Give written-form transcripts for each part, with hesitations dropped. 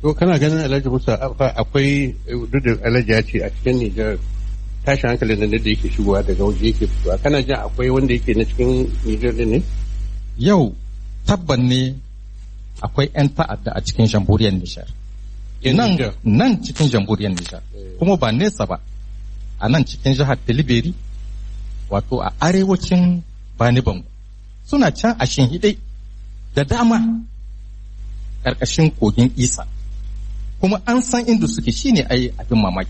To kana ganin Alhaji Musa akwai duk da Alhaji ya ce a cikin Nijar tashin hankalin da yake shigowa daga waje yake fitowa, kana jin akwai wanda yake na cikin Nijar din ne? Yau tabban ne akwai 'yan ta'adda a cikin jamhuriyar Nijar. Nan cikin jamhuriyar Nijar. Kuma ba nesa ba, a nan cikin jihar Tilibiri, wato a arewacin Bani Bango. Suna can a shinhiɗe da dama ƙarƙashin kogin Isa. Kuma an san inda suke shine ai abin mamaki.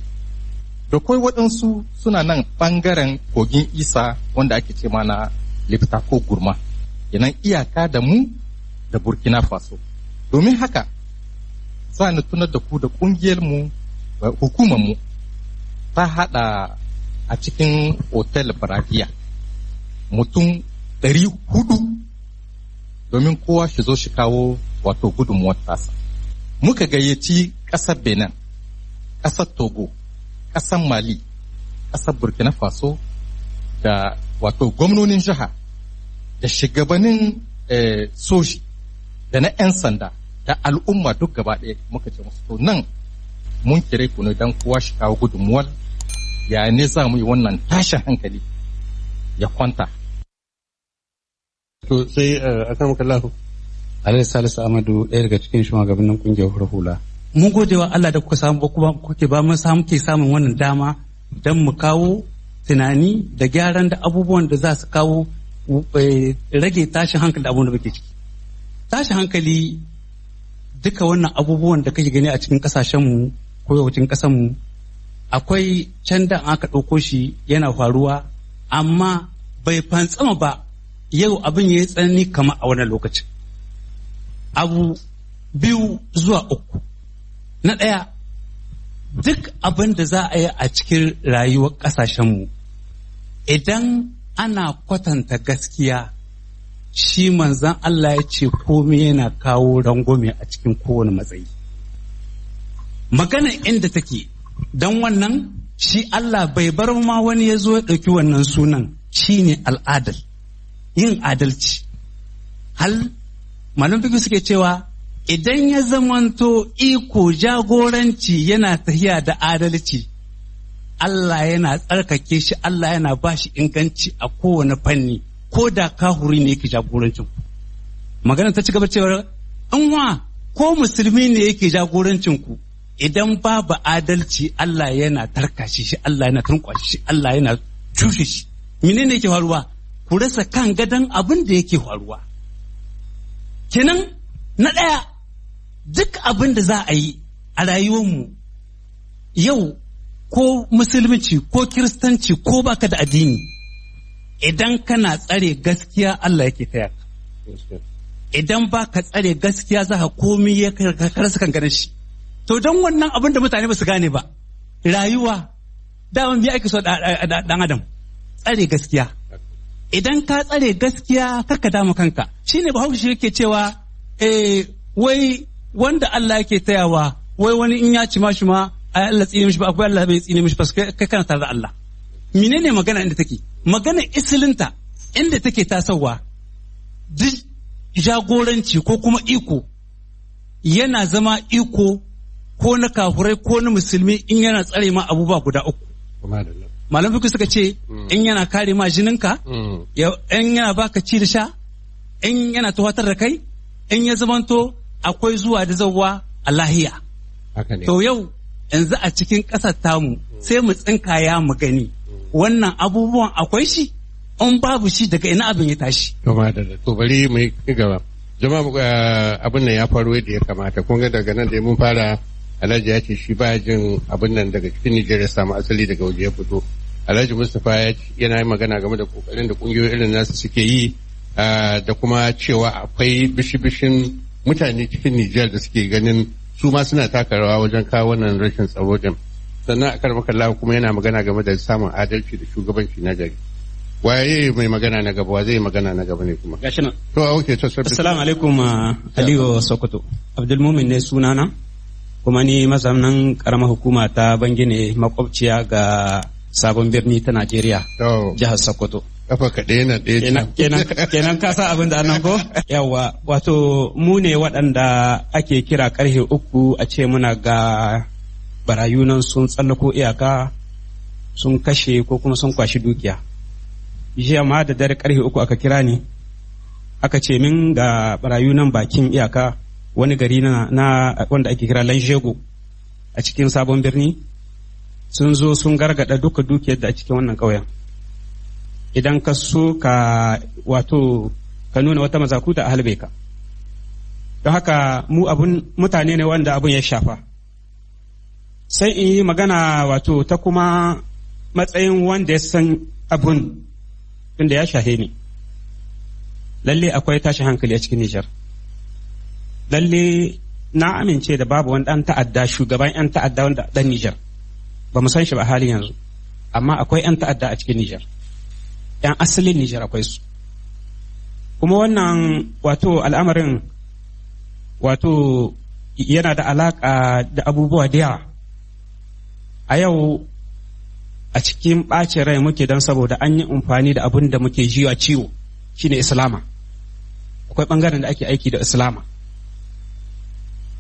Da kai waɗansu suna nan ɓangaren kogin Isa wanda ake ce mana Lifta ko Gurma. Yanan iyaka da mu da Burkina Faso. Domin haka za ni tunar da ku da ƙungiyarmu hukumarmu ta haɗa a cikin otel Barabiya mutum 400 domin kowa shi zo shi kawo wato gudunmuwar tasa. Muka gayyaci ƙasar Benin, ƙasar Togo, ƙasar Mali, ƙasar Burkina Faso da wato gwamnonin jiha da shugabannin soji da na 'yan sanda da al'umma duk gaba ɗaya muka ce musu to nan mun kire ku ne don kowa shi kawo gudunmuwar ya ne za mu yi wannan tashin hankali ya kwanta. To sai akan kallahu. Alhaji Salisu Amadu ɗaya daga cikin shugabannin kungiyar hula. Mun gode wa Allah da kuka samu kuma kuke ba mun samu ke samun wannan dama don mu kawo tunani da gyaran da abubuwan da za su kawo rage tashin hankali da abubuwan da muke ciki. Tashin hankali duka wannan abubuwan da kake gani a cikin kasashenmu ko yawancin ƙasanmu akwai can da aka ɗauko shi yana faruwa amma bai fantsama ba yau abin ya yi tsanani kamar a wannan lokacin. Abu 2 zuwa 3. Na ɗaya, duk abin da za a yi a cikin rayuwar ƙasashenmu idan ana kwatanta gaskiya shi manzan Allah ya ce komai yana kawo rangwame a cikin kowane matsayi. Magana inda take don wannan shi Allah bai bar ma wani ya zo ya ɗauki wannan sunan shi ne al'adal, yin adalci. Hal malum fiƙi suke cewa idan ya zamanto iko jagoranci yana tafiya da adalci, Allah yana tsarkake shi, Allah yana ba shi inganci a kowane fanni, ko da kahuri ne yake jagorancin. Magana ta ci gaba cewa in wa ko musulmi ne yake jagorancin ku, idan babu adalci Allah yana tarkashi shi, Allah yana tunkwashe shi, Allah yana cushe shi. Menene yake faruwa? Ku rasa kan gadon abin da yake faruwa. Kenan na ɗaya, duk abin da za a yi a rayuwarmu yau ko musulunci ko kiristanci ko baka da addini, idan kana tsare gaskiya Allah yake taya ka. Idan baka tsare gaskiya za ka komi ya karasa kan ganin shi. To don wannan abin da mutane ba su gane ba, rayuwa daman me ake so dan adam? Tsare gaskiya. Idan ka tsare gaskiya kaka dama kanka. Shine Bahaushe yake cewa wai wanda Allah yake tayawa, wai wani in ya ci mashi ma Allah tsine mishi ba, akwai Allah bai tsine mishi ba, kai kana tare da Allah. Menene magana inda take? Magana isilinta inda take tasowa, duk jagoranci ko kuma iko yana zama iko ko na kafurai ko na musulmi in yana tsare ma abubuwa guda 3. Malam fiqh suka ce in yana kare ma jininka, in yana baka ci da sha, in yana tawatar da kai, in ya zamanto akwai zuwa da zawwa a lahiya. To yau yanzu a cikin ƙasar tamu sai mu tsinkaya mu gani wannan abubuwan akwai shi, in babu shi daga ina abin ya tashi. To bari mu yi gaba. Jama'a abin nan ya faru yadda ya kamata. Kun ga daga nan da mun fara, Alhaji ya ce shi ba jin abin nan daga cikin Nijar ya samu asali daga waje ya fito. Alhaji Mustapha yana yin magana game da kokarin da kungiyoyi irin nasu suke yi da kuma cewa akwai bishi-bishin mutane cikin Nijar da suke ganin su ma suna taka rawa wajen kawo wannan rashin tsaro din. Sannan a karmaka Allah kuma yana magana game da samun adalci da shugabanci na gari. Waye mai magana na gaba? Zai magana na gaba ne kuma. Gashi nan. To okay, to assalamu alaikum Aliyu Sokoto. Abdulmumin ne sunana, kuma ni mazaunin karamar hukuma ta Bangine, makwabciya ga Sabon Birni ta Najeriya, jihar Sokoto. kafa ka ɗaya na ɗaya kenan ka sa abin da annan ko yawa wato mu ne waɗanda ake kira karfe 3 a ce muna ga barayu nan sun tsallako iyaka sun kashe ko kuma sun kwashi dukiya. Jiya ma da dare karfe 3 aka kira ni aka ce min ga barayu nan bakin iyaka wani gari na wanda ake kira Lanjego a cikin sabon birni sun zo sun gargada duka dukiyar da a cikin wannan ƙauyen. Idan ka so ka nuna wata mazakuta a halbe ka. Don haka mu mutane ne wanda abun ya shafa. Sai in yi magana ta kuma matsayin wanda ya san abun tunda ya shahe ni. Lalle akwai tashin hankali a cikin Nijar. Lalle na amince da babu wani ɗan ta'adda shugaban 'yan ta'adda wanda ɗan Nijar. Ba mu san shi ba halin yanzu. Amma akwai 'yan ta'adda a cikin Nijar. 'Yan asalin Nijar akwai su. Kuma wannan al'amarin yana da alaƙa da abubuwa da yawa. A yau a cikin ɓacin rai muke don saboda an yi amfani da abin da muke jiwa ciwo shine Islama. Akwai ɓangaren da ake aiki da Islama.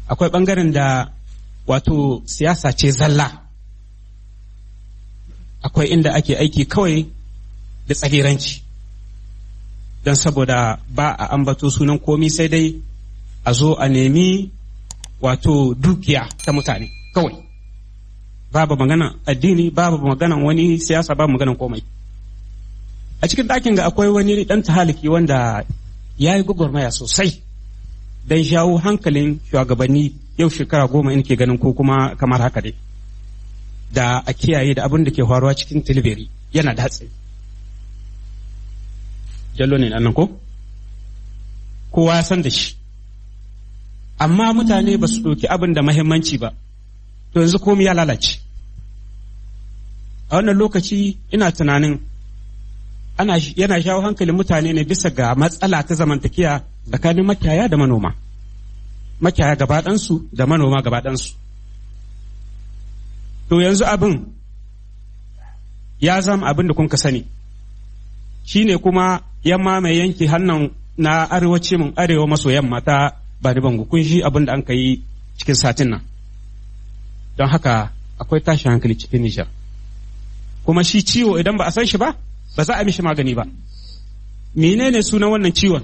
Akwai ɓangaren da siyasa ce zalla. Akwai inda ake aiki kawai da tsagiranci don saboda ba a ambato sunan komi sai dai a zo a nemi dukiya ta mutane kawai. Babu magana addini, babu magana wani siyasa, babu magana komai. A cikin ɗakin ga akwai wani ɗan tahaliki wanda ya yi gwagwarmaya sosai don shawo hankalin shugabanni yau shekara 10 in ke ganin ko kuma kamar haka dai da a kiyaye da abin da ke faruwa cikin tilberi yana da hatsari. Jallo ne nan ko? Kowa ya san da shi. Amma mutane ba su ɗauki abin da mahimmanci ba, to yanzu komai ya lalace. A wannan lokaci ina tunanin yana shawo hankalin mutane ne bisa ga matsala ta zamantakiya tsakanin makiyaya da manoma. Makiyaya gabaɗansu da manoma gabaɗansu. To yanzu abin ya zama abin da kun ka sani. Shi ne kuma yamma mai yanki hannun na arewa maso yamma ta Bani Bango, kun shi abin da an ka yi cikin satin nan. Don haka akwai tashin hankali cikin Nijar. Kuma shi ciwo idan ba a san shi ba za a mishi magani ba. Menene sunan wannan ciwon?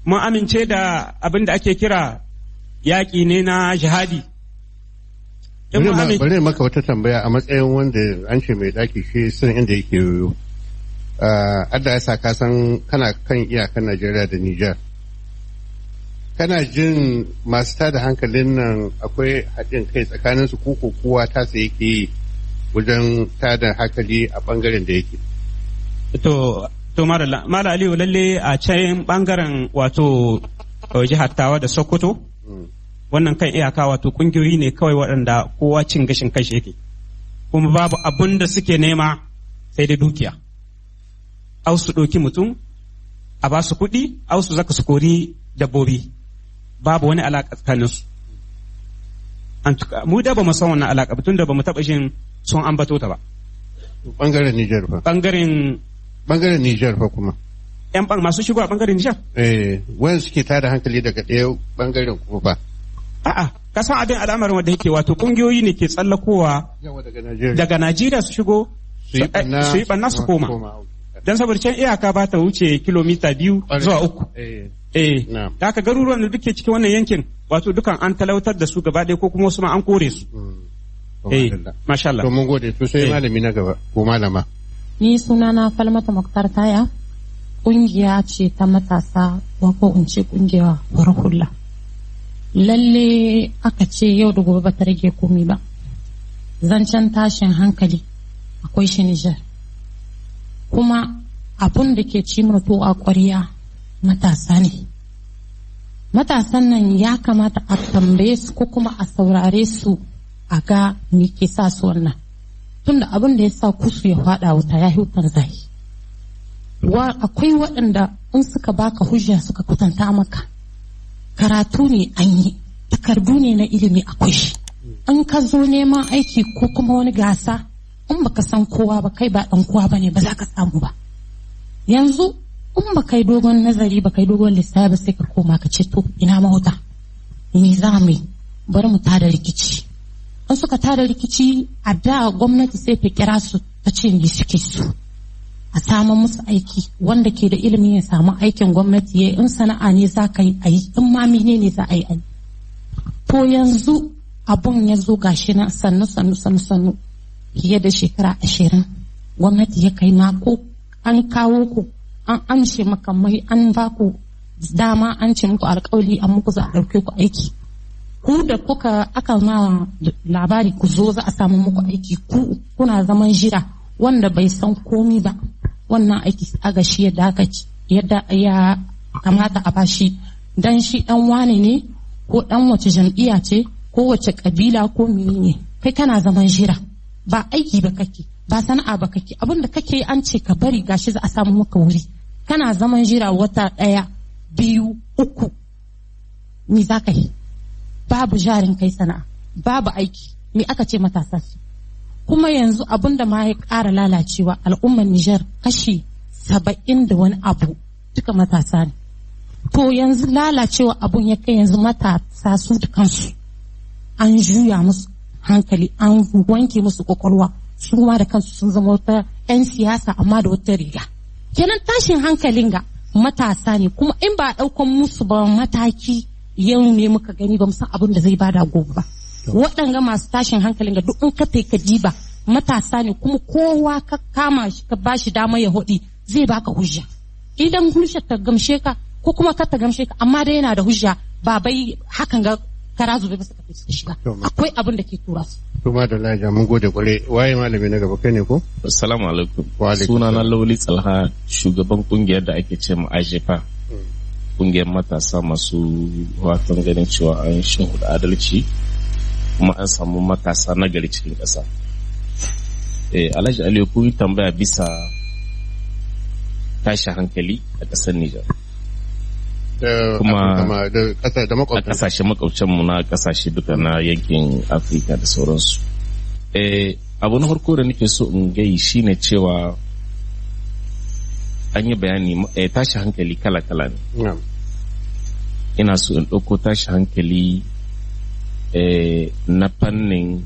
Mun amince da abin da ake kira yaƙi ne na jihadi. Bari maka wata tambaya a matsayin wanda an ce mai ɗaki shi sun inda yake yoyo. Adda ya sa ka san kana kan iyakan Najeriya da Nijar. Kana jin masu tada hankalin nan akwai haɗin kai tsakanin su koko kowa ta sai yake yi wajen tada hankali a ɓangaren da yake. To Mala Aliyu lalle a can ɓangaren jihar Tawa da Sokoto. Wannan kan iyaka kungiyoyi ne kawai waɗanda kowa cin gashin kai yake. Kuma babu abun da suke nema sai da dukiya. Au su ɗauki mutum a ba su kuɗi, au su zaka su kori dabbobi. Babu wani alaƙa tsakaninsu. Mu da ba mu san wannan alaƙa tun da ba mu taɓa jin sun ambato ta ba. Ɓangaren Nijar fa. Ɓangaren Nijar fa kuma. ‘Yan masu shigo a ɓangaren Nijar? Wayan suke tada hankali daga ɗaya ɓangaren kuma ba. A'a, ka san abin al'amarin wanda yake ƙungiyoyi ne ke tsallakowa daga Najeriya su shigo su yi ɓanna su koma. Don saboda can iyaka ba ta wuce kilomita 2 zuwa 3. Da aka garuruwan da duke cikin wannan yankin dukan an talautar da su gaba ɗaya ko kuma wasu ma an kore su. Masha Allah. To mun gode to sai malami na gaba ko malama. Ni sunana Falmata Muktar Taya. Kungiya ce ta matasa ko in ce kungiya hula. Lalle aka ce yau da gobe ba ta rage komai ba. Zancen tashin hankali akwai shi Nijar. Kuma abun da ke ci mutu a ƙwarya matasa ne. Matasan nan ya kamata a tambaye su ko kuma a saurare su a ga me ke sa su wannan. Tunda abin da ya sa kusu ya faɗa wuta ya hutar zahi. Akwai waɗanda in suka baka hujja suka kwatanta maka. Karatu ne an yi, takardu ne na ilimi akwai shi. In ka zo neman aiki ko kuma wani gasa in baka san kowa ba kai ba dan kowa bane ba za ka samu ba. Yanzu in ba kai dogon nazari ba kai dogon lissafi ba sai ka koma ka ce to ina mahuta me za mu yi, bari mu tada rikici. In suka tada rikici a da gwamnati sai ta kira su ta ce me suke so a samu musu aiki, wanda ke da ilimi ya samu aikin gwamnati ya in sana'a ne za ka yi a yi, in ma mene ne za a yi. To yanzu abun ya zo gashi na sannu fiye da shekara 20 gwamnati ya kai mako an kawo ku an amshe makamai an ba ku dama an ce muku alkawali an muku za a ɗauke ku aiki. Ku da kuka aka ma labari ku zo za a samu muku aiki, ku kuna zaman jira wanda bai san komi ba wannan aiki aga shi yadda ya kamata a bashi dan shi dan wane ne ko dan wace jam'iyya ce ko wace kabila ko menene, kai kana zaman jira ba aiki ba kake ba sana'a ba kake, abinda kake an ce ka bari gashi za a samu maka wuri, kana zaman jira wata 1 2 3 ni za ka yi babu jarin kai sana'a babu aiki, me aka ce matasa su. Kuma yanzu abinda ma ya ƙara lalacewa al'ummar Nijar kashi 70 da wani abu duka matasa ne. To yanzu lalacewa abun ya kai yanzu matasa su da kansu an juya musu hankali an wanke musu kwakwalwa, su ma da kansu sun zama wata 'yan siyasa amma da wata riga. Kenan tashin hankalin ga matasa ne, kuma in ba a ɗaukan musu ba mataki yau ne muka gani ba san abin da zai bada gobe ba. Waɗanga masu tashin hankalin ga duk in ka ka diba matasa ne, kuma kowa ka kama shi ka bashi dama ya hudi zai baka hujja. Idan hujja ta gamshe ka ko kuma ka ta gamshe ka, amma dai yana da hujja ba bai hakan ga kara zube ba su tafi su shiga. Akwai abin da ke tura su. Tuma da laja mun gode kware. Waye malami na gaba kai ne ko? Assalamu alaikum. Sunana Lawli Tsalha, shugaban kungiyar da ake ce ma Ajefa. Kungiyar matasa masu watan ganin cewa an shinhuda adalci kuma an samu matasa na gari cikin ƙasa. Alhaji Aliyu kun yi tambaya bisa tashi hankali a ƙasar Nijar. Kuma a ƙasashe makwabcanmu na ƙasashe duka na yankin Afirka da sauransu. Abu na farko da nake so in gai shine cewa an yi bayani tashi hankali kala-kala ne. Ina so in ɗauko tashi hankali na fannin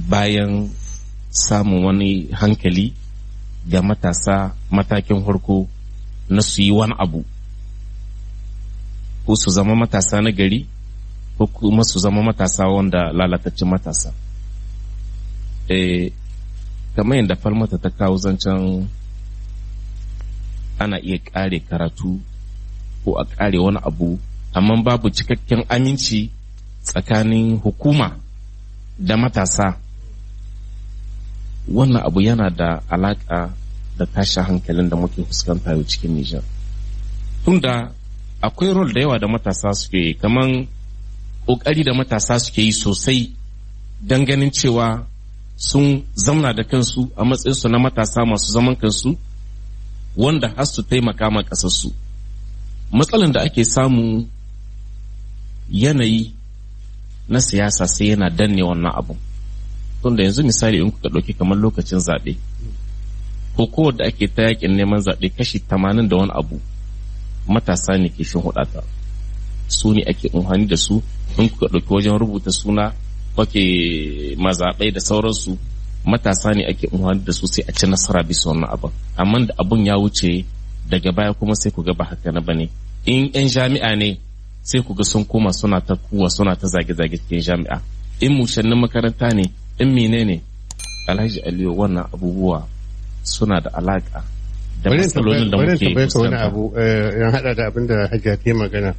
bayan samun wani hankali ga matasa matakin farko na su yi wani abu, ko su zama matasa na gari ko kuma su zama matasa wanda lalatacin matasa. Kamar yadda Falmata ta kawo zancen ana iya ƙare karatu ko a ƙare wani abu, amma babu cikakken aminci tsakanin hukuma da matasa. Wannan abu yana da alaƙa da tashin hankalin da muke fuskanta yau cikin Nijar. Tunda akwai rol da yawa da matasa suke yi, kaman ƙoƙari da matasa suke yi sosai don ganin cewa sun zamna da kansu a matsayinsu na matasa masu zaman kansu wanda har su taimaka ma ƙasarsu. Matsalan da ake samu yanayi na siyasa sai yana danne wannan abu. Tunda yanzu misali in kuka ɗauki kamar lokacin zaɓe, ko kowadda ake ta yakin neman zaɓe kashi 80 da wani abu matasa ne ke shin hudata, su ne ake amfani da su. In kuka ɗauki wajen rubuta suna wake mazaɓai da sauransu, matasa ne ake amfani da su sai a ci nasara bisa wannan abin. Amma da abun ya wuce daga baya kuma sai ku ga ba haka na bane. In 'yan jami'a ne sai ku ga sun koma suna ta kuwa suna ta zage-zage cikin jami'a. In mushannin makaranta ne, in menene. Alhaji Aliyu, wannan abubuwa suna da alaka da matsalolin da muke fuskanta. wani abu yan hada da abin da Hajiya ta magana.